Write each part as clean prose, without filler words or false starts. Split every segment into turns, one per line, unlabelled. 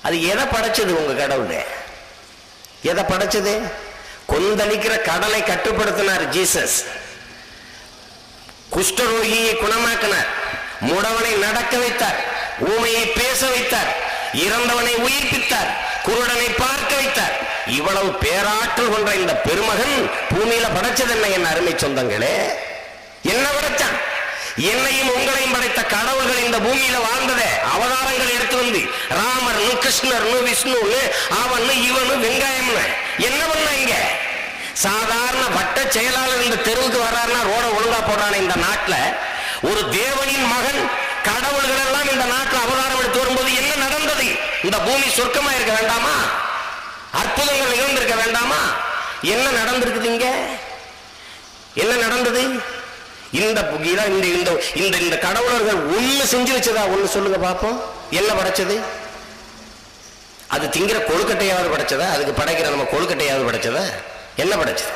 அது எதை படைச்சது? உங்க கடவுள் எதை படைச்சது? கொந்தளிக்கிற கடலை கட்டுப்படுத்தினார் ஜீசஸ். குஷ்டரோகியை குணமாக்கினார், முடவனை நடக்க வைத்தார், ஊமையை பேச வைத்தார், இறந்தவனை உயிர்ப்பித்தார், குருடனை பார்க்க வைத்தார். இவ்வளவு பேராற்றல் கொண்ட இந்த பெருமகன் பூமியில படைச்சது என்ன? என் அருமை சொந்தங்களே, என்ன படைச்சான்? என்னையும் உங்களையும் படைத்த கடவுள்கள் இந்த பூமியில வாழ்ந்ததே அவதாரங்கள் எடுத்து வந்து ராமர்னு கிருஷ்ணர்னு விஷ்ணுன்னு அவனு இவனு வெங்காயம்னு என்ன பண்ண? இங்க சாதாரண வட்ட செயலாளர் இந்த தெருவுக்கு வர்றாருன்னா ரோட ஒழுங்கா போடுறான இந்த நாட்டுல ஒரு தேவனின் மகன் கடவுள்கள் எல்லாம் இந்த நாட்டில் அவதாரம் எடுத்து வரும்போது என்ன நடந்தது? இந்த பூமி சொர்க்கமா இருக்க வேண்டாமா? அற்புதங்கள் நிகழ்ந்திருக்க வேண்டாமா? என்ன நடந்திருக்குது? இங்க என்ன நடந்தது? இந்த இந்த கடவுளர்கள் ஒண்ணு செஞ்சு வச்சதா? ஒண்ணு சொல்லுங்க பாப்போம். என்ன படைச்சது? அது திங்கிற கொழுக்கட்டையாவது படைச்சதா? அதுக்கு படைக்கிற நம்ம கொழுக்கட்டையாவது படைச்சதா? என்ன படைச்சது?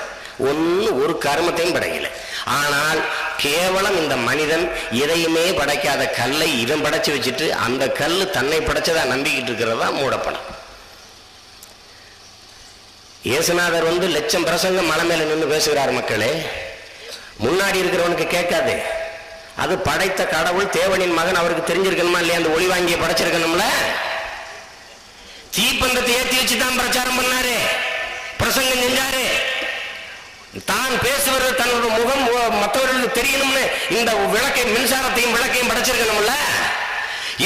ஒன்னு ஒரு கர்மத்தையும் படைக்கல. ஆனால் கேவலம் இந்த மனிதன் எதையுமே படைக்காத கல்லை இவன் படைச்சு வச்சுட்டு அந்த கல்லு தன்னை படைச்சதா நம்பிக்கிட்டு இருக்கிறதா மூடப்பணம். இயேசுநாதர் லட்சம் பிரசங்கம் மலை மேல நின்று பேசுகிறார். மக்களே, முன்னாடி இருக்கிறவனுக்கு கேட்காது. அது படைத்த கடவுள் தேவனின் மகன், அவருக்கு தெரிஞ்சிருக்கணுமா இல்லையா? அந்த ஒளி வாங்கிய படைச்சிருக்கணும்ல. தீப்பந்தத்தை ஏற்றி வச்சுதான் பிரச்சாரம் பண்ணாரு, பிரசங்கம் செஞ்சாரு. தான் பேசுவது தன்னோட முகம் மற்றவர்களுக்கு தெரியணும்னு இந்த விளக்கை, மின்சாரத்தையும் விளக்கையும் படைச்சிருக்கணும்ல.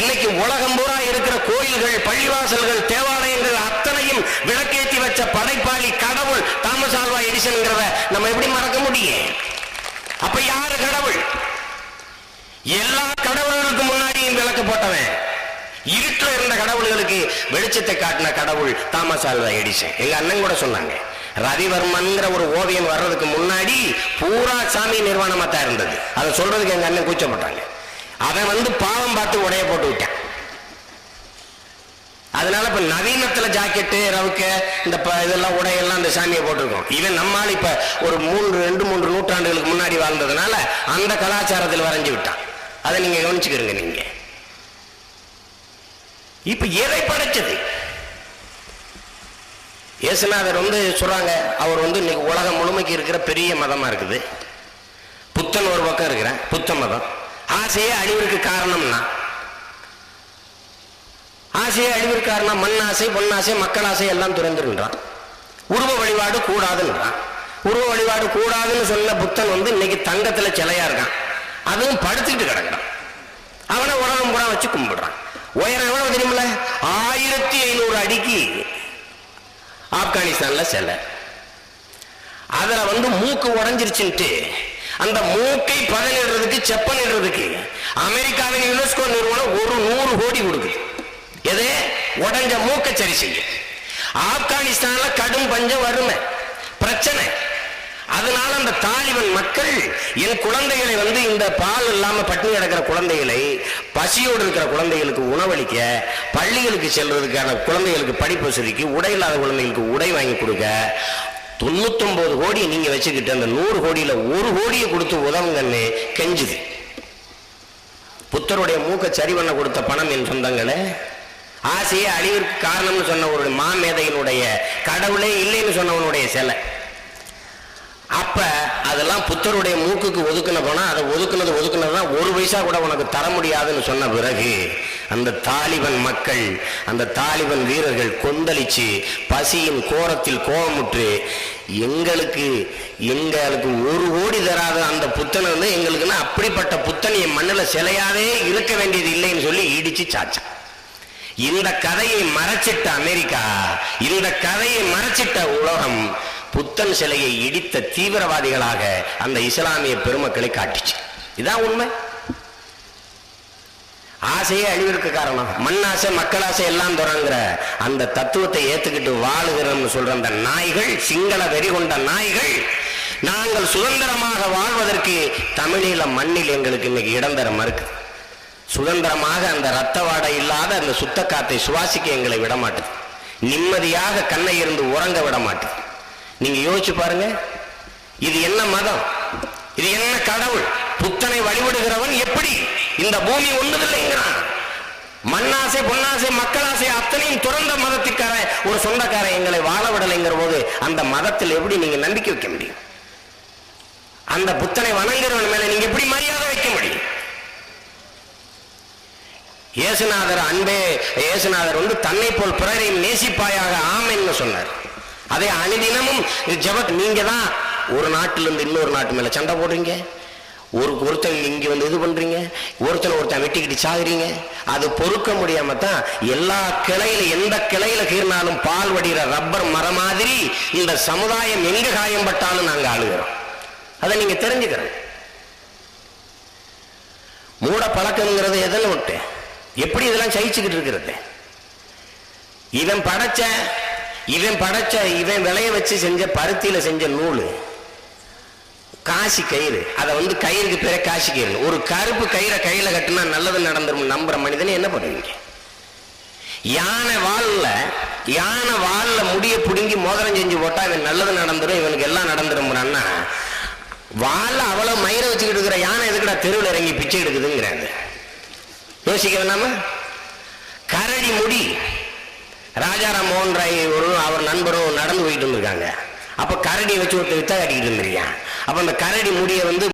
இன்னைக்கு உலகம் பூரா இருக்கிற கோயில்கள், பள்ளிவாசல்கள், தேவாலயங்கள் அத்தனையும் விளக்கேற்றி வச்ச படைப்பாளி கடவுள் தாமஸ் ஆல்வா எடிசன்ங்கிறத நம்ம எப்படி மறக்க முடியும்? அப்ப யாரு கடவுள்? எல்லா கடவுள்களுக்கு முன்னாடியும் விளக்கு போட்டவன், இருட்டில் இருந்த கடவுள்களுக்கு வெளிச்சத்தை காட்டின கடவுள் தாமஸ் ஆல்வா எடிசன். எங்க அண்ணன் கூட சொன்னாங்க, ரவிவர்மன்கிற ஒரு ஓவியம் வர்றதுக்கு முன்னாடி பூரா சாமி நிர்வாணமா தான் இருந்தது. அதை சொல்றதுக்கு எங்க அண்ணன் கூச்சப்பட்டாங்க. அவன் பாவம் பார்த்து உடைய போட்டு விட்டான். அதனால இப்ப நவீனத்துல ஜாக்கெட்டு, ரவுக்க, இந்த இதெல்லாம் உடையெல்லாம் அந்த சாமியை போட்டிருக்கோம். இவன் நம்மால் இப்ப ஒரு 2-3 நூற்றாண்டுகளுக்கு முன்னாடி வாழ்ந்ததுனால அந்த கலாச்சாரத்தில் வரைஞ்சு விட்டான். அதை நீங்க கவனிச்சுக்கிறீங்க. நீங்க இப்ப எதை படைச்சது? இயேசுநாதர் சொல்றாங்க, அவர் இன்னைக்கு உலகம் முழுமைக்கு இருக்கிற பெரிய மதமா இருக்குது. புத்தன் ஒரு பக்கம் இருக்கிறேன், புத்த மதம். ஆசையே அழிவிற்கு காரணம்னா, ஆசையே அழிவிற்கு காரணம் மண் ஆசை, பொன்னாசை, மக்கள் ஆசை எல்லாம் துறந்துருன்றான். உருவ வழிபாடு கூடாதுன்றான். உருவ வழிபாடு கூடாதுன்னு சொன்ன புத்தன் இன்னைக்கு தங்கத்துல சிலையா இருக்கான். அதுவும் படுத்துக்கிட்டு கிடக்கிறான். அவனை உலகம் பூரா வச்சு கும்பிடுறான். உயரம் எவ்வளவு தெரியுமில்ல? 1500 அடிக்கு ஆப்கானிஸ்தான்ல சிலை. அதுல மூக்கு உடஞ்சிருச்சுட்டு அந்த மூக்கை பதனிடுறதுக்கு, செப்பனிடுறதுக்கு அமெரிக்காவின் யுனெஸ்கோ நிறுவனம் 100 கோடி கொடுக்குது. எது? உடஞ்ச மூக்கை சரி செய்ய. ஆப்கானிஸ்தான்ல கடும் பஞ்சம், வறுமை பிரச்சனை. அதனால அந்த தாலிபன் மக்கள் என் குழந்தைகளை இந்த பால் இல்லாம பட்டினி கிடக்கிற குழந்தைகளை, பசியோடு இருக்கிற குழந்தைகளுக்கு உணவளிக்க, பள்ளிகளுக்கு செல்வதற்கான குழந்தைகளுக்கு படிப்பு வசதிக்கு, உடை இல்லாத குழந்தைகளுக்கு உடை வாங்கி கொடுக்க 99 கோடியை நீங்க வச்சுக்கிட்டு அந்த 100 கோடியில 1 கோடியை கொடுத்து உதவுங்கன்னு கெஞ்சுது. புத்தருடைய மூக்க சரி பண்ண கொடுத்த பணம் என் சொந்தங்களே. ஆசையே அழிவிற்கு காரணம்னு சொன்ன ஒரு மாமேதையினுடைய, கடவுளே இல்லைன்னு சொன்னவனுடைய சிலை. அப்ப அதெல்லாம் புத்தருடைய மூக்குக்கு ஒதுக்குன போனா அதை ஒதுக்குனதுதான் 1 பைசா கூட உனக்கு தர முடியாதுன்னு சொன்ன பிறகு அந்த தாலிபன் மக்கள், அந்த தாலிபன் வீரர்கள் கொந்தளிச்சு பசியின் கோரத்தில் கோபமுற்று எங்களுக்கு 1 கோடி தராத அந்த புத்தன் எங்களுக்குன்னா அப்படிப்பட்ட புத்தன் என் மண்ணில் சிலையாவே இருக்க வேண்டியது இல்லைன்னு சொல்லி இடிச்சு சாச்சான். இந்த கதையை மறைச்சிட்ட அமெரிக்கா, இந்த கதையை மறைச்சிட்ட உலகம் புத்தன் சிலையை இடித்த தீவிரவாதிகளாக அந்த இஸ்லாமிய பெருமக்களை காட்டுச்சு. இதான் உண்மை. ஆசையே அழிவிற்கு காரணம், மண் ஆசை, மக்கள் ஆசை எல்லாம் தொடங்குற அந்த தத்துவத்தை ஏத்துக்கிட்டு வாழுகிறோம்னு சொல்ற அந்த நாய்கள், சிங்கள வெறி கொண்ட நாய்கள், நாங்கள் சுதந்திரமாக வாழ்வதற்கு தமிழீழ மண்ணில் எங்களுக்கு இன்னைக்கு இடம் தர மறுக்குது. சுதந்திரமாக அந்த ரத்த வாடை இல்லாத அந்த சுத்த காத்தை சுவாசிக்க எங்களை விட மாட்டுது. நிம்மதியாக கண்ணை இருந்து உறங்க விட மாட்டுது. நீங்க யோசிச்சு பாருங்க, இது என்ன மதம்? இது என்ன கடவுள்? புத்தனை வழிபடுகிறவன் எப்படி இந்த பூமி ஒன்றுதில்லைங்கிறான்? மண்ணாசை பொன்னாசை மக்களாசை அத்தனையும் துறந்த மதத்திற்கார ஒரு சொந்தக்காரன் எங்களை வாழ விடலைங்கிற போது அந்த மதத்தில் எப்படி நீங்க நம்பிக்கை வைக்க முடியும்? அந்த புத்தனை வணங்குறவன் மேல நீங்க எப்படி மரியாதை வைக்க முடியும்? இயேசுநாதர் அன்பே, இயேசுநாதர் தன்னை போல் பிறரையும் நேசிப்பாயாக ஆமென்னு சொன்னார். அதே அனுதினமும் நீங்க தான் ஒரு நாட்டிலிருந்து இன்னொரு நாட்டு மேல சண்டை போடுறீங்க, ஒருத்தன் இங்க இது பண்றீங்க, ஒருத்தன் வெட்டிக்கிட்டு சாகுறீங்க. அது பொறுக்க முடியாம தான் எல்லா கிளையில எந்த கிளையில கீறினாலும் பால் வடிகிற ரப்பர் மரம் மாதிரி இந்த சமுதாயம் எங்க காயம்பட்டாலும் நாங்க அழுகிறோம். அதை நீங்க தெரிஞ்சுக்கிறோம். மூட பழக்கம்ங்கிறது எதில் விட்டு எப்படி இதெல்லாம் சகிச்சுக்கிட்டு இருக்கிறது? இவன் படைச்ச இவன் விளைய வச்சு செஞ்ச பருத்தியில செஞ்ச நூல் காசி கயிறு, அதை கயிறுக்கு பேர காசி கயிறு. ஒரு கருப்பு கயிறை கையில கட்டினா நல்லது நடந்துரும் நம்புற மனிதனை என்ன பண்ணுவீங்க? யானை வால்ல முடிய பிடுங்கி மோதிரம் செஞ்சு போட்டா இவன் நல்லது நடந்துரும், இவனுக்கு எல்லாம் நடந்துரும்னா வாழ அவ்வளவு மயிரை வச்சுக்கிட்டு இருக்கிற யானை எதுக்குடா தெருவில் இறங்கி பிச்சை எடுக்குதுங்கிறாங்க. யோசிக்க வேணாம? கரடி முடி ராஜாராம் மோகன் ராய் அவர் நண்பரும் நடந்து போயிட்டு இருந்திருக்காங்க. அப்ப கரடியை வச்சு ஒருத்தர் வித்தா காட்டிக்கிட்டு இருந்திருக்கான். அப்ப அந்த கரடி முடியை